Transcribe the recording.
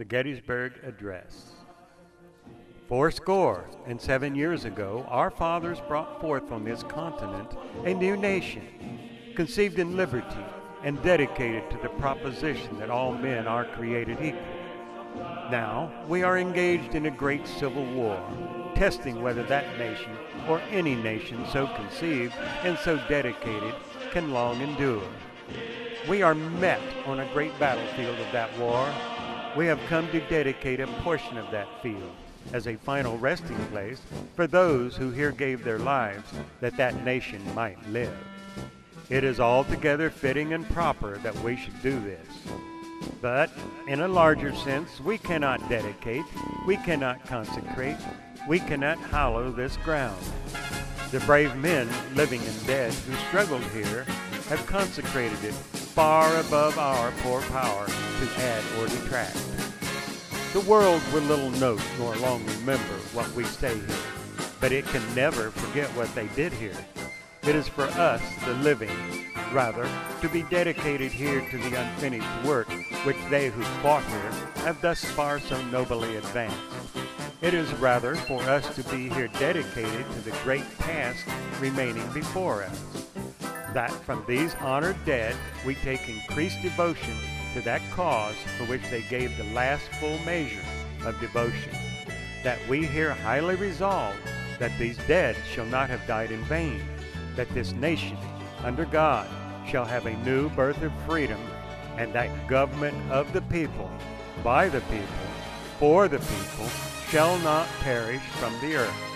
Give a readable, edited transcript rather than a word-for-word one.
the Gettysburg Address. 77 years ago, our fathers brought forth on this continent a new nation, conceived in liberty and dedicated to the proposition that all men are created equal. Now, we are engaged in a great civil war, testing whether that nation or any nation so conceived and so dedicated can long endure. We are met on a great battlefield of that war. We have come to dedicate a portion of that field as a final resting place for those who here gave their lives that that nation might live. It is altogether fitting and proper that we should do this. But in a larger sense, we cannot dedicate, we cannot consecrate, we cannot hallow this ground. The brave men, living and dead, who struggled here have consecrated it far above our poor power to add or detract. The world will little note nor long remember what we say here, but it can never forget what they did here. It is for us, the living, rather, to be dedicated here to the unfinished work which they who fought here have thus far so nobly advanced. It is rather for us to be here dedicated to the great task remaining before us, that from these honored dead we take increased devotion to that cause for which they gave the last full measure of devotion, that we here highly resolve that these dead shall not have died in vain, that this nation, under God, shall have a new birth of freedom, and that government of the people, by the people, for the people, shall not perish from the earth.